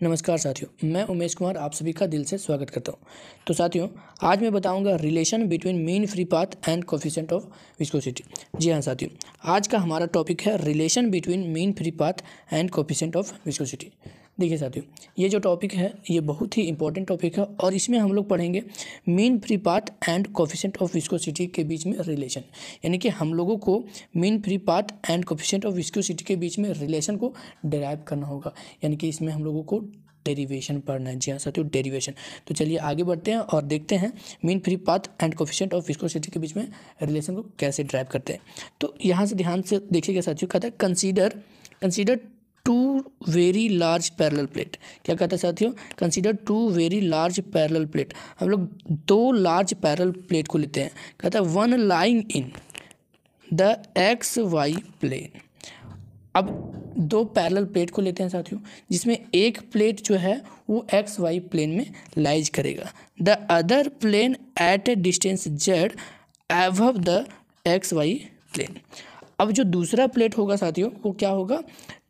नमस्कार साथियों, मैं उमेश कुमार आप सभी का दिल से स्वागत करता हूं। तो साथियों, आज मैं बताऊंगा relation between mean free path and coefficient of viscosity. जी हाँ साथियों, आज का हमारा टॉपिक है relation between mean free path and coefficient of viscosity. देखिए साथियों, ये जो टॉपिक है ये बहुत ही इंपॉर्टेंट टॉपिक है और इसमें हम लोग पढ़ेंगे mean free path and coefficient of viscosity के बीच में रिलेशन, यानी कि हम लोगों को mean free path and coefficient of viscosity के बीच में रिलेशन को डिराइव करना होगा, यानी कि इसमें हम लोगों को डेरिवेशन पढ़ना है। जी हाँ साथियों, डेरिवेशन। तो चलिए आगे बढ़ते हैं और देखते हैं mean free path and coefficient of viscosity के बीच में रिलेशन को कैसे ड्राइव करते हैं। तो यहाँ से ध्यान से देखिएगा साथियों, कहता है consider two very large parallel plate. क्या कहता है साथियों? Consider two very large parallel plate. हम लोग दो लार्ज पैरेलल प्लेट को लेते हैं। कहता है one lying in the x y plane. अब दो पैरेलल प्लेट को लेते हैं साथियों, जिसमें एक प्लेट जो है वो एक्स वाई प्लेन में लाइज करेगा। The other plane at a distance z above the x y plane. अब जो दूसरा प्लेट होगा साथियों वो क्या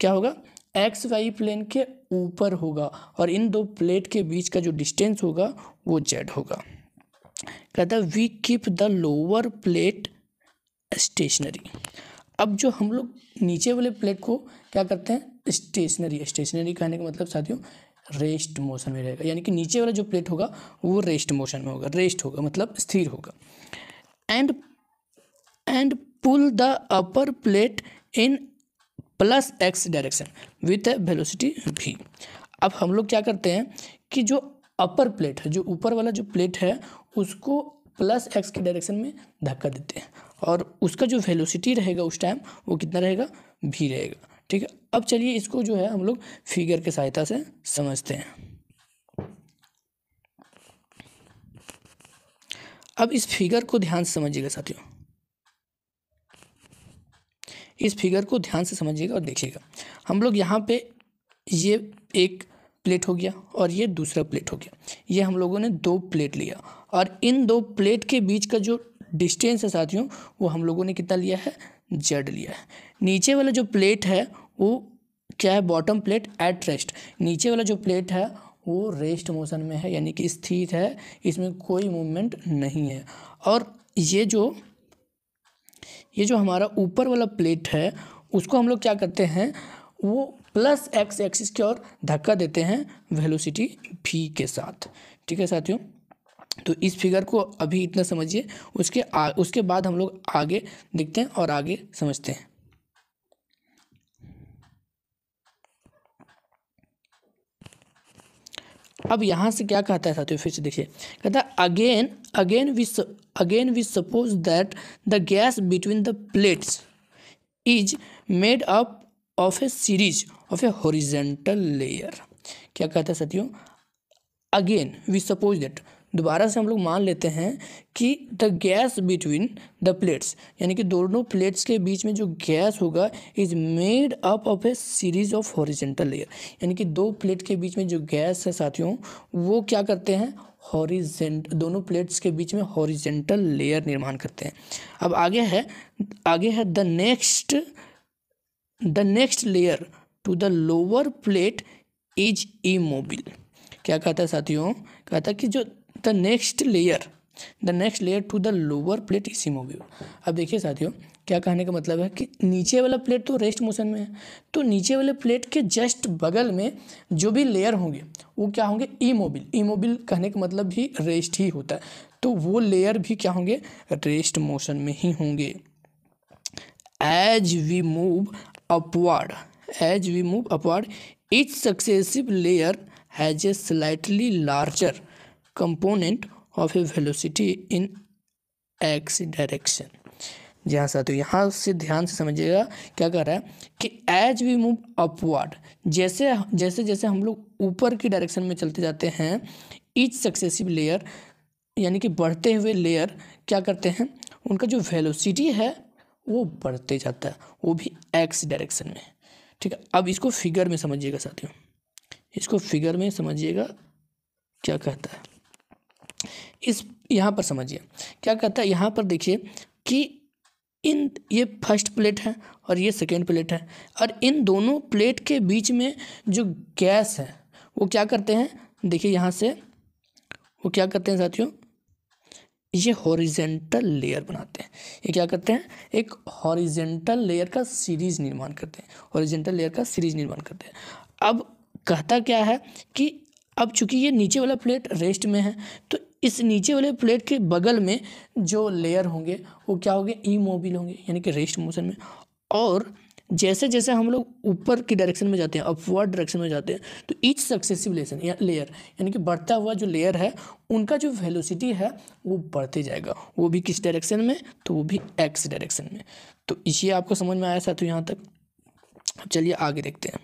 होगा एक्स वाई प्लेन के ऊपर होगा और इन दो प्लेट के बीच का जो डिस्टेंस होगा वो जेड होगा। कहता है we keep the lower plate stationary. अब जो हम लोग नीचे वाले प्लेट को क्या करते हैं? स्टेशनरी कहने का मतलब साथियों रेस्ट मोशन में रहेगा, यानी कि नीचे वाला जो प्लेट होगा वो रेस्ट मोशन में होगा। रेस्ट होगा मतलब स्थिर होगा। And pull the upper plate in plus x direction with a velocity v। अब हम लोग क्या करते हैं कि जो अपर प्लेट है, जो ऊपर वाला जो प्लेट है, उसको प्लस एक्स के डायरेक्शन में धक्का देते हैं और उसका जो वेलोसिटी रहेगा उस टाइम वो कितना रहेगा? v रहेगा। ठीक है, अब चलिए इसको जो है हम लोग फिगर के सहायता से समझते हैं। अब इस फिगर को ध्यान से समझिएगा साथियों, इस फिगर को ध्यान से समझिएगा और देखिएगा। हम लोग यहाँ पे ये एक प्लेट हो गया और ये दूसरा प्लेट हो गया। ये हम लोगों ने दो प्लेट लिया और इन दो प्लेट के बीच का जो डिस्टेंस है साथियों वो हम लोगों ने कितना लिया है? जेड लिया है। नीचे वाला जो प्लेट है वो क्या है? Bottom plate at rest. नीचे वाला जो प्लेट है वो रेस्ट मोशन में है, यानी कि स्थिर है, इसमें कोई मूवमेंट नहीं है। और ये जो हमारा ऊपर वाला प्लेट है उसको हम लोग क्या करते हैं? वो प्लस एक्स एक्सिस की ओर धक्का देते हैं वेलोसिटी v के साथ। ठीक है साथियों, तो इस फिगर को अभी इतना समझिए, उसके बाद हम लोग आगे देखते हैं और आगे समझते हैं। अब यहाँ से क्या कहता है साथियों? फिर से देखिए, कहता है again we suppose that the gas between the plates is made up of a series of a horizontal layer. क्या कहता है साथियों? अगेन वी सपोज दैट, दोबारा से हम लोग मान लेते हैं कि the gas between the plates, यानी कि दोनों प्लेट्स के बीच में जो गैस होगा is made up of a series of horizontal layer, यानी कि दो प्लेट के बीच में जो गैस है साथियों वो क्या करते हैं? दोनों प्लेट्स के बीच में हॉरिजेंटल लेयर निर्माण करते हैं। अब आगे है the next layer to the lower plate is immobile. क्या कहता है साथियों? कहता है कि जो the next layer to the lower plate is immobile. अब देखिए साथियों, क्या कहने का मतलब है कि नीचे वाला प्लेट तो रेस्ट मोशन में है, तो नीचे वाले प्लेट के जस्ट बगल में जो भी लेयर होंगे वो क्या होंगे? इमोबिल कहने का मतलब भी रेस्ट ही होता है, तो वो लेयर भी क्या होंगे? रेस्ट मोशन में ही होंगे। As we move upward each successive layer has a slightly larger component of a velocity in x direction। जी हाँ साथियों, यहाँ से ध्यान से समझिएगा क्या कर रहा है कि एज वी मूव अपवर्ड, जैसे जैसे हम लोग ऊपर की डायरेक्शन में चलते जाते हैं, ईच सक्सेसिव लेयर यानी कि बढ़ते हुए लेयर क्या करते हैं? उनका जो वेलोसिटी है वो बढ़ते जाता है, वो भी एक्स डायरेक्शन में। ठीक है, अब इसको फिगर में समझिएगा साथियों, इसको फिगर में समझिएगा क्या कहता है। इस यहाँ पर समझिए क्या कहता है। यहाँ पर देखिए कि ये फर्स्ट प्लेट है और ये सेकेंड प्लेट है और इन दोनों प्लेट के बीच में जो गैस है वो क्या करते हैं, देखिए यहाँ से वो क्या करते हैं साथियों, ये हॉरिजेंटल लेयर बनाते हैं। ये क्या करते हैं, एक हॉरिजेंटल लेयर का सीरीज निर्माण करते हैं, हॉरिजेंटल लेयर का सीरीज निर्माण करते हैं। अब कहता क्या है कि अब चूंकि ये नीचे वाला प्लेट रेस्ट में है, तो इस नीचे वाले प्लेट के बगल में जो लेयर होंगे वो क्या होंगे, इमोबिल होंगे, यानी कि रेस्ट मोशन में। और जैसे जैसे हम लोग ऊपर की डायरेक्शन में जाते हैं, अपवर्ड डायरेक्शन में जाते हैं, तो ईच सक्सेसिव लेसन या लेयर, यानी कि बढ़ता हुआ जो लेयर है उनका जो वेलोसिटी है वो बढ़ते जाएगा, वो भी किस डायरेक्शन में, तो वो भी एक्स डायरेक्शन में। तो इसे आपको समझ में आया साथियों यहाँ तक। चलिए आगे देखते हैं।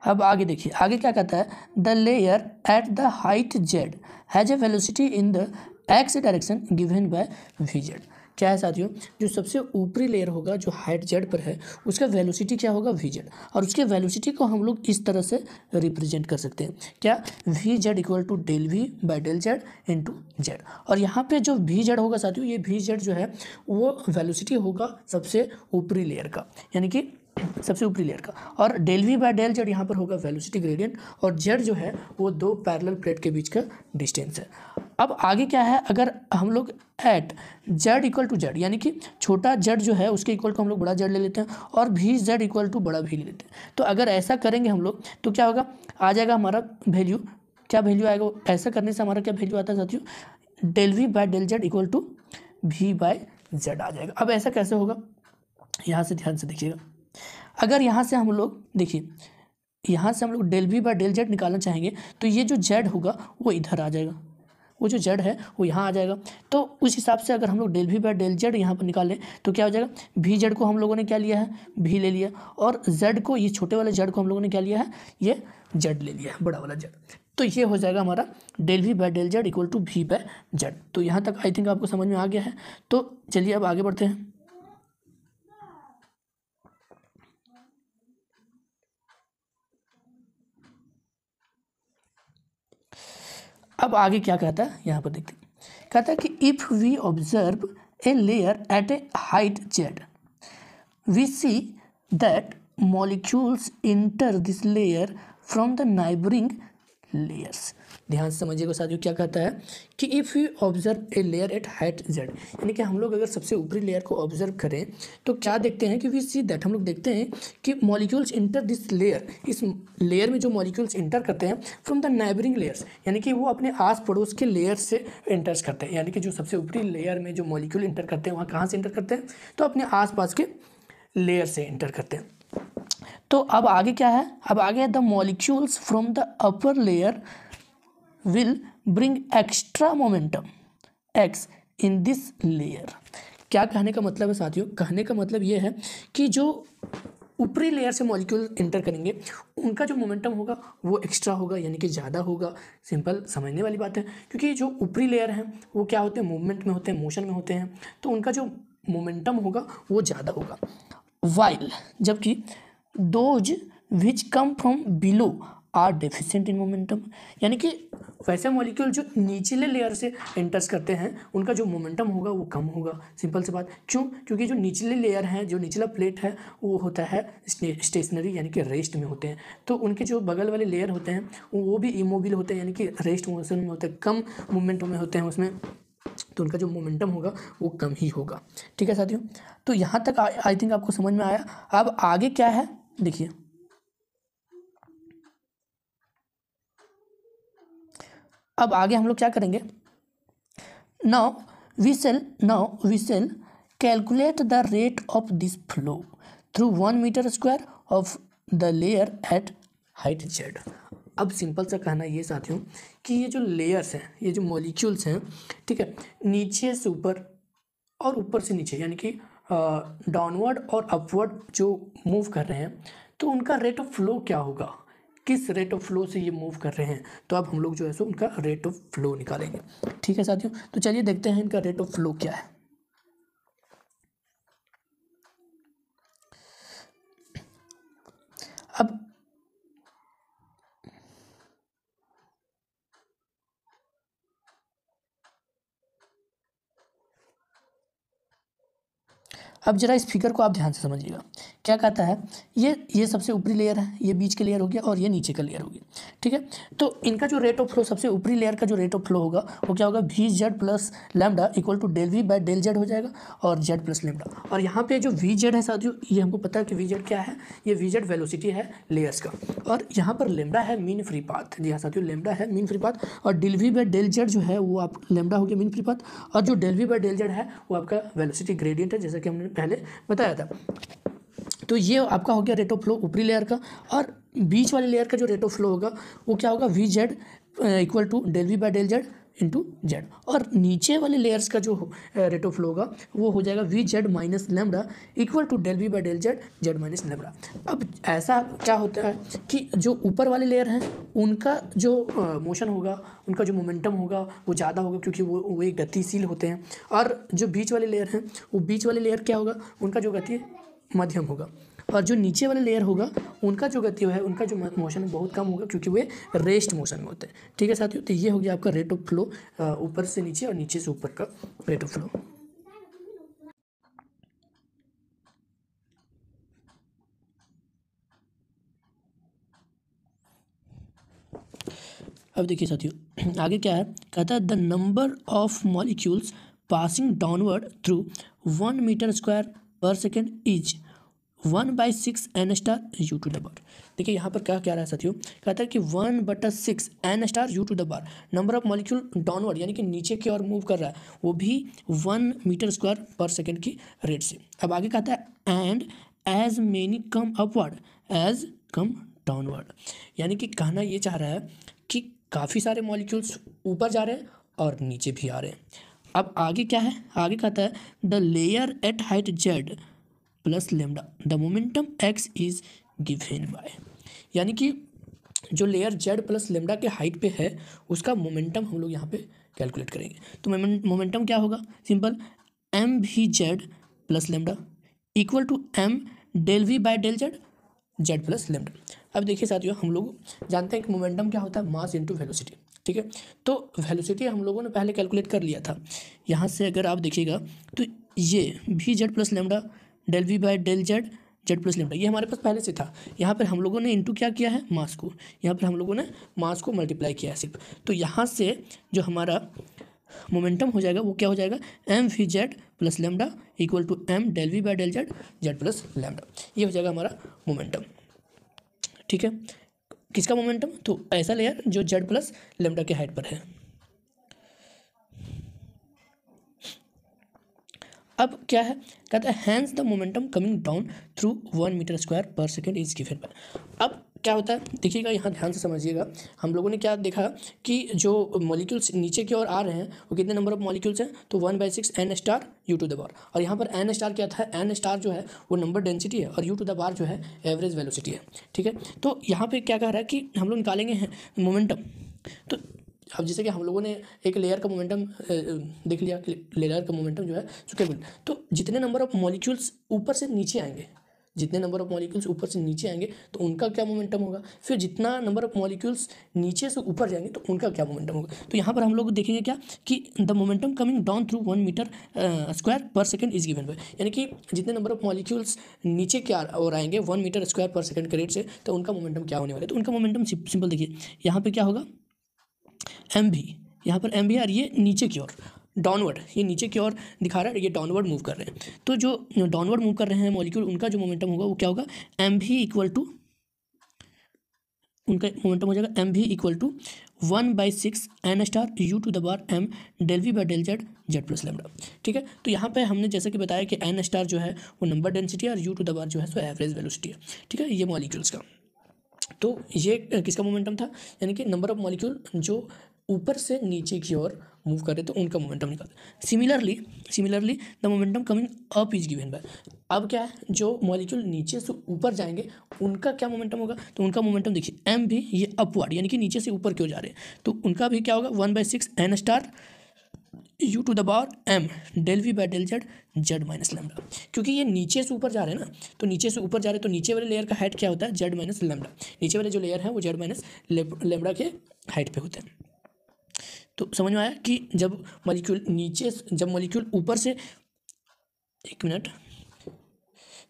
अब आगे देखिए, आगे क्या कहता है, the layer at the height Z has a velocity in the x direction given by V Z. क्या है साथियों, जो सबसे ऊपरी लेयर होगा जो हाइट जेड पर है, उसका वेलोसिटी क्या होगा, वी जेड। और उसके वेलोसिटी को हम लोग इस तरह से रिप्रेजेंट कर सकते हैं, क्या, v z equal to del v by del z into z. और यहाँ पे जो वी जेड होगा साथियों, ये वी जेड जो है वो वेलोसिटी होगा सबसे ऊपरी लेयर का, यानी कि सबसे ऊपरी लेयर का। और del we by del z यहाँ पर होगा वेलोसिटी ग्रेडियंट, और जेड जो है वो दो पैरेलल प्लेट के बीच का डिस्टेंस है। अब आगे क्या है, अगर हम लोग at z equal to z, यानी कि छोटा जेड जो है उसके इक्वल टू हम लोग बड़ा जेड ले लेते हैं, और भी जेड इक्वल टू बड़ा भी ले लेते हैं। तो अगर ऐसा करेंगे हम लोग तो क्या होगा, आ जाएगा हमारा वैल्यू, क्या वैल्यू आएगा, ऐसा करने से हमारा क्या वैल्यू आता है साथियों, del we by del Z equal to we by Z आ जाएगा। अब ऐसा कैसे होगा, यहाँ से ध्यान से देखिएगा, अगर यहाँ से हम लोग देखिए, यहाँ से हम लोग del we by del z निकालना चाहेंगे, तो ये जो जेड होगा वो इधर आ जाएगा, वो जो जेड है वो यहाँ आ जाएगा। तो उस हिसाब से अगर हम लोग del we by del z यहाँ पर निकालें तो क्या हो जाएगा, वी जेड को हम लोगों ने क्या लिया है, वी ले लिया, और जेड को, ये छोटे वाले जेड को हम लोगों ने क्या लिया है, ये जेड ले लिया है, बड़ा वाला जेड। तो ये हो जाएगा हमारा del we by del Z equal to we by z. तो यहाँ तक आई थिंक आपको समझ में आ गया है। तो चलिए अब आगे बढ़ते हैं। अब आगे क्या कहता है यहाँ पर देखते हैं, कहता है कि if we observe a layer at a height z, we see that molecules enter this layer from the neighbouring layers. ध्यान से समझिएगा साथियों, क्या कहता है कि if you observe a layer at height z, यानी कि हम लोग अगर सबसे ऊपरी लेयर को ऑब्जर्व करें तो क्या देखते हैं कि वी सी दैट, हम लोग देखते हैं कि मॉलिक्यूल्स इंटर दिस लेयर, इस लेयर में जो मॉलिक्यूल्स इंटर करते हैं फ्रॉम द नाइबरिंग लेयर्स, यानी कि वो अपने आस पड़ोस के लेयर से इंटर करते हैं। यानी कि जो सबसे ऊपरी लेयर में जो मॉलिक्यूल इंटर करते हैं वहाँ कहाँ से इंटर करते हैं, तो अपने आस पास के लेयर से इंटर करते हैं। तो अब आगे क्या है, अब आगे है the molecules from the upper layer will bring extra momentum x in this layer. क्या कहने का मतलब है साथियों, कहने का मतलब ये है कि जो ऊपरी लेयर से मॉलिक्यूल इंटर करेंगे उनका जो मोमेंटम होगा वो एक्स्ट्रा होगा, यानी कि ज़्यादा होगा। सिंपल समझने वाली बात है, क्योंकि जो ऊपरी लेयर हैं वो क्या होते हैं, मूवमेंट में होते हैं, मोशन में होते हैं, तो उनका जो मोमेंटम होगा वो ज़्यादा होगा। वाइल, जबकि those which come from below are deficient in momentum, यानी कि वैसे मॉलिक्यूल जो निचले लेयर से एंटर्स करते हैं उनका जो मोमेंटम होगा वो कम होगा। सिंपल सी बात, क्यों, क्योंकि जो निचले लेयर हैं, जो निचला प्लेट है वो होता है स्टेशनरी, यानी कि रेस्ट में होते हैं, तो उनके जो बगल वाले लेयर होते हैं वो भी इमोबिल होते हैं, यानी कि रेस्ट मोशन में होते हैं, कम मूवमेंट में होते हैं उसमें, तो उनका जो मोमेंटम होगा वो कम ही होगा। ठीक है साथियों, तो यहाँ तक आई थिंक आपको समझ में आया। अब आगे क्या है देखिए, अब आगे हम लोग क्या करेंगे, now we shall calculate the rate of this flow through 1 metre square of the layer at height z. अब सिंपल सा कहना ये साथियों कि ये जो लेयर्स हैं, ये जो मॉलिक्यूल्स हैं, ठीक है, नीचे से ऊपर और ऊपर से नीचे, यानी कि डाउनवर्ड और अपवर्ड जो मूव कर रहे हैं, तो उनका रेट ऑफ फ्लो क्या होगा, किस रेट ऑफ फ्लो से ये मूव कर रहे हैं, तो अब हम लोग जो है सो उनका रेट ऑफ फ्लो निकालेंगे। ठीक है साथियों, तो चलिए देखते हैं इनका रेट ऑफ फ्लो क्या है। अब जरा इस फिगर को आप ध्यान से समझिएगा, क्या कहता है, ये सबसे ऊपरी लेयर है, ये बीच का लेयर हो गया और ये नीचे का लेयर हो गया, ठीक है। तो इनका जो रेट ऑफ फ्लो, सबसे ऊपरी लेयर का जो रेट ऑफ फ्लो होगा वो क्या होगा, v z plus lambda equal to del we by del z हो जाएगा और जेड प्लस लैम्डा। और यहाँ पे जो वी जेड है साथियों, ये हमको पता है कि वी जेड क्या है, ये वी जेड वेलोसिटी है लेयर्स का, और यहाँ पर लैम्डा है मीन फ्री पाथ। जी हाँ साथियों, लैम्डा है मीन फ्री पाथ, और del we by del z जो है वो आप लैम्डा हो गया मीन फ्री पाथ, और जो del we by del z है वो आपका वेलोसिटी ग्रेडियंट है, जैसा कि हमने पहले बताया था। तो ये आपका हो गया रेट ऑफ फ्लो ऊपरी लेयर का, और बीच वाले लेयर का जो रेट ऑफ फ्लो होगा वो क्या होगा, v z equal to del we by del z into z, और नीचे वाले लेयर्स का जो रेट ऑफ फ्लो होगा वो हो जाएगा v z minus lambda equal to del we by del z z minus lambda. अब ऐसा क्या होता है कि जो ऊपर वाले लेयर हैं उनका जो मोशन होगा, उनका जो मोमेंटम होगा वो ज़्यादा होगा, क्योंकि वो एक गतिशील होते हैं, और जो बीच वाले लेयर हैं वो बीच वाले लेयर क्या होगा, उनका जो गति मध्यम होगा, और जो नीचे वाले लेयर होगा उनका जो गति है, उनका जो मोशन है बहुत कम होगा, क्योंकि वे रेस्ट मोशन में होते हैं, ठीक है साथियों। तो ये हो गया आपका रेट ऑफ फ्लो ऊपर से नीचे और नीचे से ऊपर का रेट ऑफ फ्लो। अब देखिए साथियों, आगे क्या है, कहता है the number of molecules passing downward through 1 metre square पर second is 1/6 n star u to the bar. देखिए यहाँ पर क्या कह रहा है साथियों, कहता है कि 1/6 n star u to the bar, number of molecule downward यानी कि नीचे की ओर मूव कर रहा है, वो भी 1 मीटर स्क्वायर पर सेकेंड की रेट से। अब आगे कहता है and as many come upward as come downward, यानी कि कहना ये चाह रहा है कि काफ़ी सारे मॉलिक्यूल्स ऊपर जा रहे हैं और नीचे भी आ रहे हैं। अब आगे क्या है, आगे कहता है the layer at height z plus lambda the momentum x is given by, यानी कि जो लेयर जेड प्लस लेमडा के हाइट पे है उसका मोमेंटम हम लोग यहाँ पे कैलकुलेट करेंगे। तो मोमेंटम क्या होगा, simple m v z plus lambda equal to m del we by del z z plus lambda. अब देखिए साथियों, हम लोग जानते हैं कि मोमेंटम क्या होता है, मास इनटू वेलोसिटी, ठीक है। तो वेलोसिटी हम लोगों ने पहले कैलकुलेट कर लिया था। यहाँ से अगर आप देखिएगा तो ये v z plus lambda del we by del z z plus lambda ये हमारे पास पहले से था। यहाँ पर हम लोगों ने इंटू क्या किया है, मास को, यहाँ पर हम लोगों ने मास को मल्टीप्लाई किया है सिर्फ। तो यहाँ से जो हमारा मोमेंटम हो जाएगा वो क्या हो जाएगा, m v z plus lambda equal to m del we by del z z plus lambda, ये हो जाएगा हमारा मोमेंटम, ठीक है। किसका मोमेंटम, तो ऐसा लेयर जो जेड प्लस लेमडा के हाइट पर है। अब क्या है, कहता है hence the momentum coming down through 1 metre square पर सेकेंड इज गिवन बाय। अब क्या होता है, देखिएगा यहाँ ध्यान से समझिएगा, हम लोगों ने क्या देखा कि जो मॉलिक्यूल्स नीचे की ओर आ रहे हैं वो कितने नंबर ऑफ मॉलिक्यूल्स हैं, तो 1/6 n star u to the bar, और यहाँ पर n स्टार क्या था, n स्टार जो है वो नंबर डेंसिटी है और यू टू द बार जो है एवरेज वेलोसिटी है, ठीक है। तो यहाँ पे क्या कह रहा है कि हम लोग निकालेंगे मोमेंटम। तो अब जैसे कि हम लोगों ने एक लेयर का मोमेंटम देख लिया कि लेयर का मोमेंटम जो है सुकेबल, तो जितने नंबर ऑफ मॉलिक्यूल्स ऊपर से नीचे आएंगे, जितने नंबर ऑफ मॉलिक्यूल्स ऊपर से नीचे आएंगे तो उनका क्या मोमेंटम होगा, फिर जितना नंबर ऑफ मॉलिक्यूल्स नीचे से ऊपर जाएंगे तो उनका क्या मोमेंटम होगा। तो यहाँ पर हम लोग देखेंगे क्या कि the momentum coming down through 1 metre square पर सेकेंड इज गिवन बाय, यानी कि जितने नंबर ऑफ मॉलिक्यूल्स नीचे क्या और आएंगे 1 मीटर स्क्वायर पर सेकेंड के रेट से, तो उनका मोमेंटम क्या होने वाला है। तो उनका मोमेंटम सिंपल देखिए, यहाँ पर क्या होगा एम भी, यहाँ पर एम भी और ये नीचे की ओर डाउनवर्ड, ये नीचे की ओर दिखा रहा है, ये डाउनवर्ड मूव कर रहे हैं। तो जो डाउनवर्ड मूव कर रहे हैं मॉलिक्यूल, उनका जो मोमेंटम होगा वो क्या होगा, एम भी इक्वल टू, उनका मोमेंटम हो जाएगा एम भी equal to 1/6 n star u to the bar m del we by del z z plus lambda, ठीक है। तो यहाँ पे हमने जैसे कि बताया कि n स्टार जो है वो नंबर डेंसिटी है और यू टू द बार जो है सो एवरेज वेलोसिटी है, ठीक है, ये मॉलिक्यूल्स का। तो ये किसका मोमेंटम था, यानी कि नंबर ऑफ मॉलिक्यूल जो ऊपर से नीचे की ओर मूव कर रहे तो उनका मोमेंटम निकालते। Similarly the momentum coming up is given by, अब क्या है, जो मॉलिक्यूल नीचे से ऊपर जाएंगे उनका क्या मोमेंटम होगा, तो उनका मोमेंटम देखिए एम भी, ये अपवर्ड यानी कि नीचे से ऊपर क्यों जा रहे हैं, तो उनका भी क्या होगा 1/6 n star u to the power m del we by del z z minus lambda, क्योंकि ये नीचे से ऊपर जा रहे हैं ना, तो नीचे से ऊपर जा रहे हैं तो नीचे वाले लेयर का हाइट क्या होता है, जेड माइनस लेमडा, नीचे वाले जो लेयर है वो जेड माइनस लेमडा के हाइट पे होते हैं। तो समझ में आया कि जब मॉलिक्यूल ऊपर से, एक मिनट,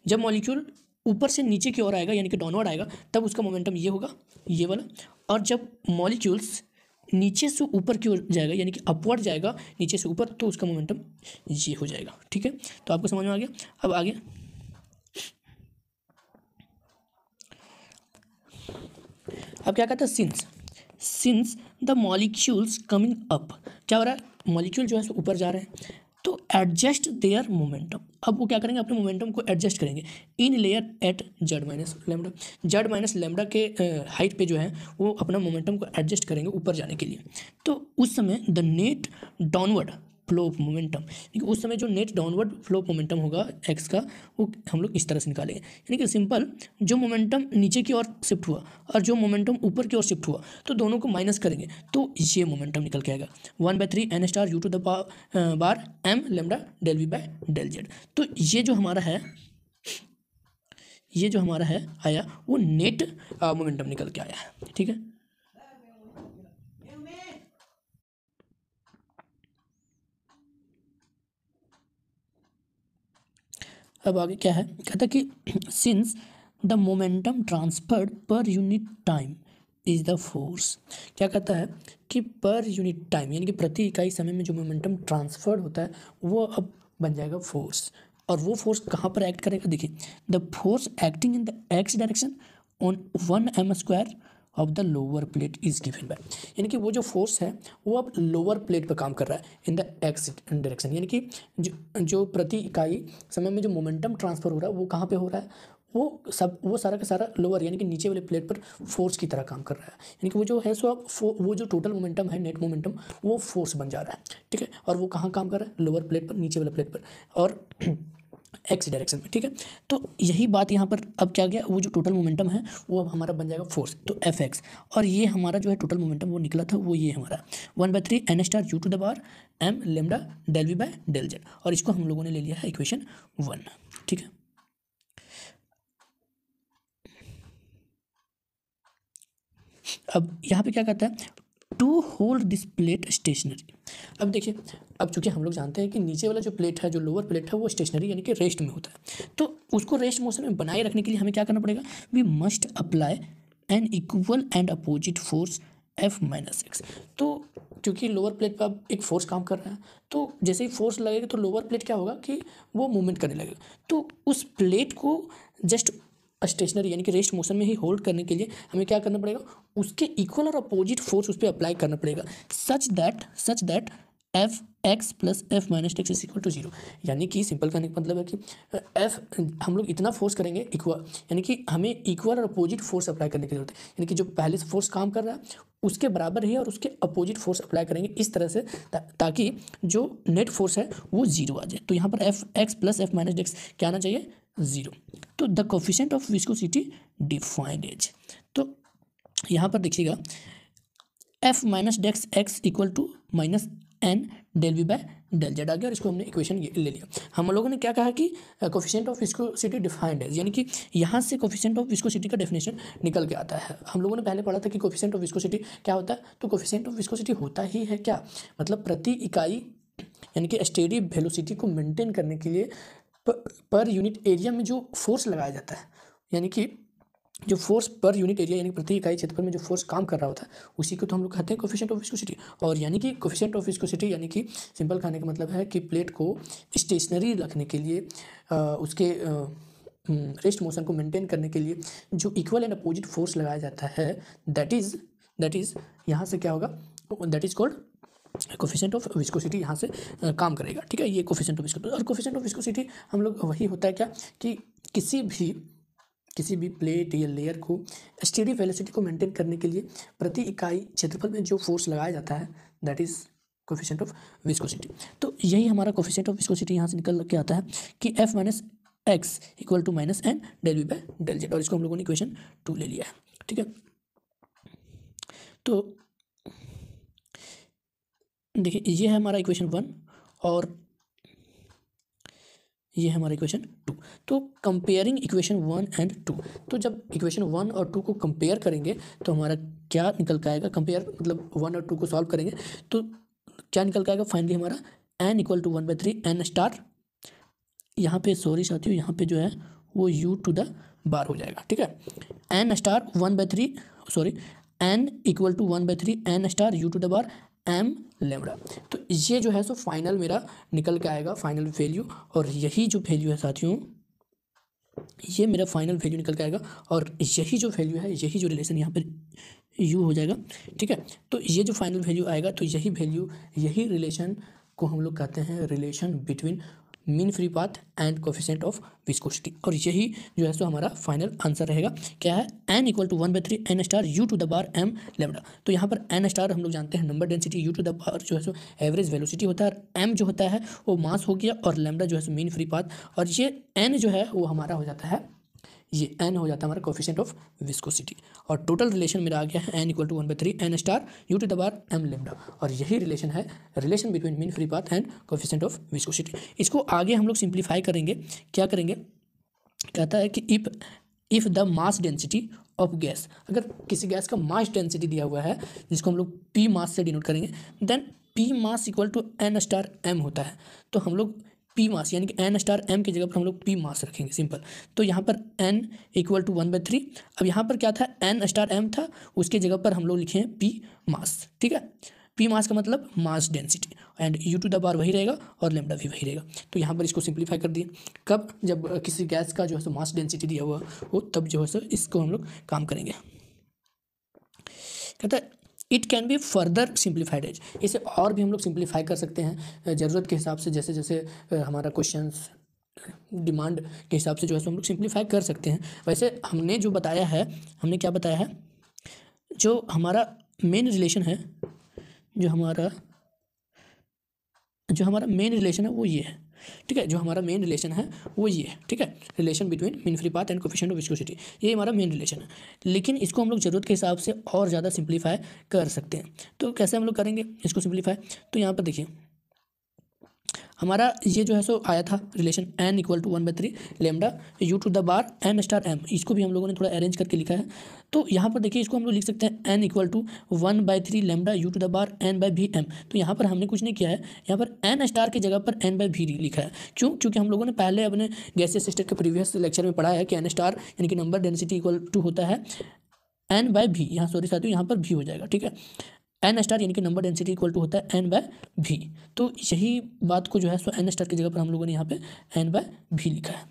जब मॉलिक्यूल ऊपर से नीचे की ओर आएगा यानी कि डाउनवर्ड आएगा तब उसका मोमेंटम ये होगा, ये वाला। और जब मॉलिक्यूल्स नीचे से ऊपर की ओर जाएगा यानी कि अपवर्ड जाएगा नीचे से ऊपर, तो उसका मोमेंटम ये हो जाएगा। ठीक है, तो आपको समझ में आ गया। अब आगे अब क्या कहता है, since the molecules coming up, क्या हो रहा है, मॉलिक्यूल जो है ऊपर जा रहे हैं, तो एडजस्ट देयर मोमेंटम। अब वो क्या करेंगे, अपने मोमेंटम को एडजस्ट करेंगे in layer at z minus lambda. Z minus lambda के हाइट पे जो है वो अपना मोमेंटम को एडजस्ट करेंगे ऊपर जाने के लिए। तो उस समय the net downward flow of momentum, यानी कि उस समय जो net downward flow of momentum होगा एक्स का, वो हम लोग इस तरह से निकालेंगे। यानी कि सिंपल, जो मोमेंटम नीचे की ओर शिफ्ट हुआ और जो मोमेंटम ऊपर की ओर शिफ्ट हुआ, तो दोनों को माइनस करेंगे तो ये मोमेंटम निकल के आएगा 1/3 n star u to the bar m lambda del we by del z. तो ये जो हमारा है आया वो नेट मोमेंटम निकल के आया है। ठीक है, अब आगे क्या है, कहता है कि since the momentum transferred per unit time is the force. क्या कहता है कि पर यूनिट टाइम यानी कि प्रति इकाई समय में जो मोमेंटम ट्रांसफर्ड होता है वो अब बन जाएगा फोर्स। और वो फोर्स कहाँ पर एक्ट करेगा, देखिए, the force acting in the x direction on 1m² of the lower plate is given by, यानी कि वो जो फोर्स है वो अब लोअर प्लेट पर काम कर रहा है इन द एक्स डायरेक्शन, यानी कि जो प्रति इकाई समय में जो मोमेंटम ट्रांसफर हो रहा है वो कहाँ पे हो रहा है, वो सारा का सारा लोअर यानी कि नीचे वाले प्लेट पर फोर्स की तरह काम कर रहा है। यानी कि वो जो है सो अब वो जो टोटल मोमेंटम है, नेट मोमेंटम, वो फोर्स बन जा रहा है। ठीक है, और वो कहाँ काम कर रहा है, लोअर प्लेट पर, नीचे वाले प्लेट पर और एक्स डायरेक्शन में। ठीक है, तो यही बात यहाँ पर अब क्या गया, वो जो टोटल मोमेंटम है वो अब हमारा बन जाएगा फोर्स, तो एफ एक्स। और ये हमारा जो है टोटल मोमेंटम वो निकला था वो ये हमारा 1/3 n star u to the bar m lambda del we by del z. और इसको हम लोगों ने ले लिया है इक्वेशन 1। ठीक है, अब यहाँ पे क्या कहता है, to hold this plate stationary. अब देखिए, अब चूंकि हम लोग जानते हैं कि नीचे वाला जो प्लेट है, जो लोअर प्लेट है, वो स्टेशनरी यानी कि रेस्ट में होता है, तो उसको रेस्ट मोशन में बनाए रखने के लिए हमें क्या करना पड़ेगा, we must apply an equal and opposite force F minus x. तो क्योंकि लोअर प्लेट पर अब एक फोर्स काम कर रहा है, तो जैसे ही फोर्स लगेगा तो लोअर प्लेट क्या होगा कि वो मूवमेंट करने लगेगा। तो उस प्लेट को जस्ट स्टेशनरी यानी कि रेस्ट मोशन में ही होल्ड करने के लिए हमें क्या करना पड़ेगा, उसके इक्वल और अपोजिट फोर्स उस पर अप्लाई करना पड़ेगा, such that f x plus f minus x is equal to 0। यानी कि सिंपल करने का मतलब है कि एफ हम लोग इतना फोर्स करेंगे इक्वल, यानी कि हमें इक्वल और अपोजिट फोर्स अप्लाई करने की जरूरत है, यानी कि जो पहले से फोर्स काम कर रहा है उसके बराबर ही और उसके अपोजिट फोर्स अप्लाई करेंगे इस तरह से ताकि जो नेट फोर्स है वो 0 आ जाए। तो यहाँ पर f x plus f minus x क्या आना चाहिए, 0। तो the coefficient of viscosity defined as, तो यहाँ पर देखिएगा f minus dex x equal to minus n del we by del z आ गया, और इसको हमने इक्वेशन ये ले लिया। हम लोगों ने क्या कहा कि कोफिशिएंट ऑफ विस्कोसिटी डिफाइंड है, यानी कि यहाँ से कोफिशिएंट ऑफ विस्कोसिटी का डेफिनेशन निकल के आता है। हम लोगों ने पहले पढ़ा था कि कोफिशिएंट ऑफ विस्कोसिटी क्या होता है, तो कोफिशिएंट ऑफ विस्कोसिटी होता ही है क्या, मतलब प्रति इकाई यानी कि स्टेडी वेलोसिटी को मेंटेन करने के लिए पर यूनिट एरिया में जो फोर्स लगाया जाता है, यानी कि जो फोर्स पर यूनिट एरिया यानी प्रति इकाई क्षेत्रफल में जो फोर्स काम कर रहा होता है उसी को तो हम लोग कहते हैं कोफिशिएंट ऑफ विस्कोसिटी। और यानी कि कोफिशिएंट ऑफ विस्कोसिटी यानी कि सिंपल कहने का मतलब है कि प्लेट को स्टेशनरी रखने के लिए उसके रेस्ट मोशन को मेंटेन करने के लिए जो इक्वल एंड अपोजिट फोर्स लगाया जाता है, दैट इज यहाँ से क्या होगा, that is called coefficient of viscosity, यहाँ से काम करेगा। ठीक है, ये कोफिशिएंट ऑफ विस्कोसिटी। और कोफिशिएंट ऑफ विस्कोसिटी हम लोग वही होता है क्या कि किसी भी प्लेट या लेयर को स्टेडी वेलोसिटी को मेंटेन करने के लिए प्रति इकाई क्षेत्रफल में जो फोर्स लगाया जाता है, that is coefficient of viscosity. तो यही हमारा कोफिशिएंट ऑफ विस्कोसिटी यहाँ से निकल के आता है कि f minus x equal to minus n del we by del z, और इसको हम लोगों ने इक्वेशन 2 ले लिया है। ठीक है, तो देखिए ये है हमारा इक्वेशन 1 और ये है हमारा इक्वेशन 2। तो कंपेयरिंग इक्वेशन 1 एंड 2, तो जब इक्वेशन 1 और 2 को कंपेयर करेंगे तो हमारा क्या निकल के आएगा, कंपेयर मतलब 1 और 2 को सॉल्व करेंगे तो क्या निकल के आएगा, फाइनली हमारा n equal to 1/3 n star, यहाँ पे सॉरी साथियों, यहाँ पे जो है वो u टू द बार हो जाएगा, ठीक है। N star 1/3 sorry n equal to 1/3 n star u to the bar m lambda. तो ये जो है सो फाइनल मेरा निकल के आएगा फाइनल वैल्यू, और यही जो वैल्यू है साथियों, ये मेरा फाइनल वैल्यू निकल के आएगा, और यही जो वैल्यू है, यही जो रिलेशन यहाँ पर यू हो जाएगा, ठीक है। तो ये जो फाइनल वैल्यू आएगा, तो यही वैल्यू, यही रिलेशन को हम लोग कहते हैं relation between mean free path and coefficient of viscosity, और यही जो है सो हमारा फाइनल आंसर रहेगा। क्या है? N equal to 1/3 n star u to the bar m lambda. तो यहाँ पर एन स्टार हम लोग जानते हैं number density, u to the bar जो है सो एवरेज वेलोसिटी होता है, और एम जो होता है वो मास हो गया, और लेमड़ा जो है सो मीन फ्री पाथ, और ये एन जो है वो हमारा हो जाता है, ये एन हो जाता है हमारा कोफिशिएंट ऑफ विस्कोसिटी, और टोटल रिलेशन मेरा आ गया है n equal to 1/3 n star u to the bar m lambda, और यही रिलेशन है relation between mean free path and coefficient of viscosity. इसको आगे हम लोग सिंप्लीफाई करेंगे। क्या करेंगे? कहता है कि if the mass density of gas, अगर किसी गैस का मास डेंसिटी दिया हुआ है जिसको हम लोग पी मास से डिनोट करेंगे, then p mass equal to n star m होता है। तो हम लोग पी मास यानी कि एन स्टार एम की जगह पर हम लोग पी मास रखेंगे, सिंपल। तो यहाँ पर एन इक्वल टू 1/3, अब यहाँ पर क्या था, एन स्टार एम था, उसके जगह पर हम लोग लिखे हैं पी मास, ठीक है। पी मास का मतलब mass density, and u to the bar वही रहेगा और लेमडा भी वही रहेगा। तो यहाँ पर इसको सिंप्लीफाई कर दिए। कब? जब किसी गैस का जो है सो मास डेंसिटी दिया हुआ हो, तब जो है सो इसको हम लोग काम करेंगे। कहता है it can be further simplified as, इसे और भी हम लोग सिंप्लीफाई कर सकते हैं ज़रूरत के हिसाब से, जैसे जैसे हमारा क्वेश्चंस डिमांड के हिसाब से जो है सो हम लोग सिंप्लीफाई कर सकते हैं। वैसे हमने जो बताया है, हमने क्या बताया है, जो हमारा मेन रिलेशन है, जो हमारा मेन रिलेशन है वो ये है, ठीक है। जो हमारा मेन रिलेशन है वो ये है, ठीक है। Relation between mean free path and coefficient of viscosity, ये हमारा मेन रिलेशन है। लेकिन इसको हम लोग ज़रूरत के हिसाब से और ज़्यादा सिंप्लीफाई कर सकते हैं। तो कैसे हम लोग करेंगे इसको सिंप्लीफाई? तो यहाँ पर देखिए, हमारा ये जो है सो आया था relation n equal to 1/3 lambda u to the bar n star m, इसको भी हम लोगों ने थोड़ा अरेंज करके लिखा है। तो यहाँ पर देखिए, इसको हम लोग लिख सकते हैं n equal to 1/3 lambda u to the bar n by v m. तो यहाँ पर हमने कुछ नहीं किया है, यहाँ पर एन स्टार की जगह पर एन बाई भी लिखा है। क्यों? क्योंकि हम लोगों ने पहले अपने गैसियस सिस्टम के प्रीवियस लेक्चर में पढ़ा है कि एन स्टार यानी कि नंबर डेंसिटी इक्वल टू होता है एन बाई भी, यहाँ सॉरी साथियों, यहाँ पर भी हो जाएगा, ठीक है। एन स्टार यानी कि नंबर डेंसिटी इक्वल टू होता है एन बाय भी। तो यही बात को जो है सो एन स्टार की जगह पर हम लोगों ने यहाँ पे एन बाय भी लिखा है।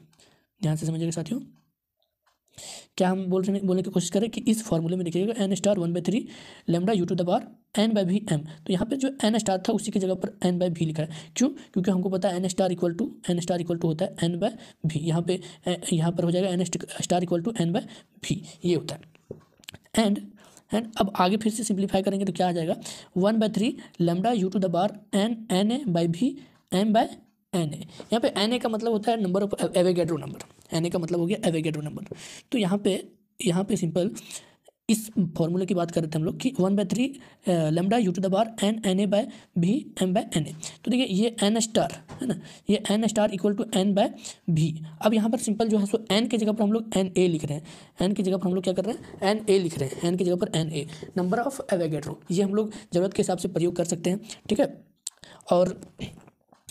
ध्यान से समझिएगा साथियों, क्या हम बोलने की कोशिश करें कि इस फॉर्मूले में देखिएगा n star 1/3 lambda u to the bar n by v m. तो यहाँ पे जो एन स्टार था उसी की जगह पर एन बाय भी लिखा है। क्यों? क्योंकि हमको पता है एन स्टार इक्वल टू होता है एन बाय भी। यहाँ पर हो जाएगा n star equal to n by v, ये होता है। एंड अब आगे फिर से सिंप्लीफाई करेंगे तो क्या आ जाएगा, 1/3 lambda u to the bar n a by v m by n a. यहाँ पे एन ए का मतलब होता है number of Avogadro number, n a का मतलब हो गया एवोगैड्रो नंबर। तो यहाँ पे सिंपल इस फॉर्मूले की बात कर रहे थे हम लोग कि 1/3 lambda u to the bar n a by v m by n a. तो देखिए ये एन स्टार है ना, ये n star equal to n by v. अब यहाँ पर सिंपल जो है सो एन की जगह पर हम लोग एन ए लिख रहे हैं, एन की जगह पर हम लोग क्या कर रहे हैं, एन ए लिख रहे हैं, एन की जगह पर n a number of Avogadro, ये हम लोग ज़रूरत के हिसाब से प्रयोग कर सकते हैं, ठीक है। और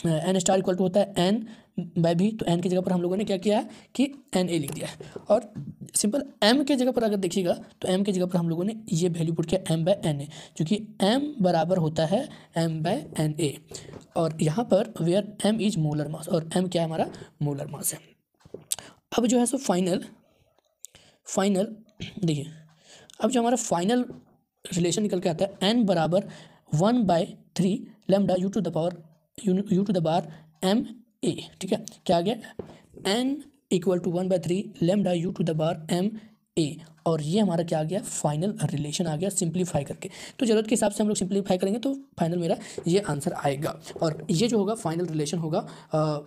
एन स्टार इक्वल टू होता है एन बाय भी, तो एन की जगह पर हम लोगों ने क्या किया है कि एन ए लिख दिया है। और सिंपल एम के जगह पर अगर देखिएगा तो एम की जगह पर हम लोगों ने ये वैल्यू पुट किया एम बाय एन ए, क्योंकि एम बराबर होता है एम बाय एन ए, और यहाँ पर where m is molar mass, और एम क्या है हमारा मोलर मास है। अब जो है सो फाइनल देखिए, अब जो हमारा फाइनल रिलेशन निकल के आता है एन बराबर 1/3 lambda u to the bar m a, ठीक है। क्या आ गया, n equal to 1/3 lambda u to the bar m a, और ये हमारा क्या आ गया, फाइनल रिलेशन आ गया सिंप्लीफाई करके। तो ज़रूरत के हिसाब से हम लोग सिंप्लीफाई करेंगे तो फाइनल मेरा ये आंसर आएगा, और ये जो होगा फाइनल रिलेशन होगा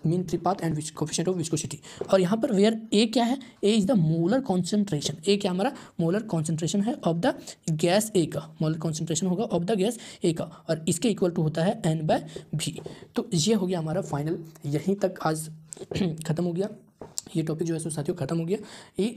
mean free path and coefficient of viscosity. और यहाँ पर वेयर ए क्या है, ए इज द मोलर कॉन्सेंट्रेशन, ए क्या हमारा मोलर कॉन्सेंट्रेशन है ऑफ द गैस ए का, मोलर कॉन्सेंट्रेशन होगा ऑफ द गैस ए का, और इसके इक्वल टू होता है एन बाय भी। तो ये हो गया हमारा फाइनल, यहीं तक आज ख़त्म हो गया ये टॉपिक जो है सो साथियों ख़त्म हो गया। ये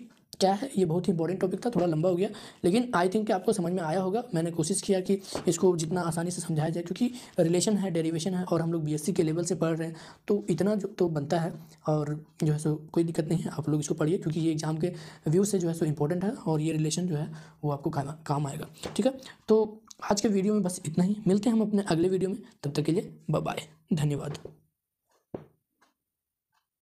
क्या है, ये बहुत ही इंपॉर्टेंट टॉपिक था, थोड़ा लंबा हो गया, लेकिन आई थिंक कि आपको समझ में आया होगा। मैंने कोशिश किया कि इसको जितना आसानी से समझाया जाए, क्योंकि रिलेशन है, डेरिवेशन है, और हम लोग बीएससी के लेवल से पढ़ रहे हैं, तो इतना जो तो बनता है। और जो है सो कोई दिक्कत नहीं है, आप लोग इसको पढ़िए, क्योंकि ये एग्जाम के व्यू से जो है सो इंपॉर्टेंट है, और ये रिलेशन जो है वो आपको काम आएगा। ठीक है, तो आज के वीडियो में बस इतना ही। मिलते हैं हम अपने अगले वीडियो में, तब तक के लिए बाय बाय, धन्यवाद।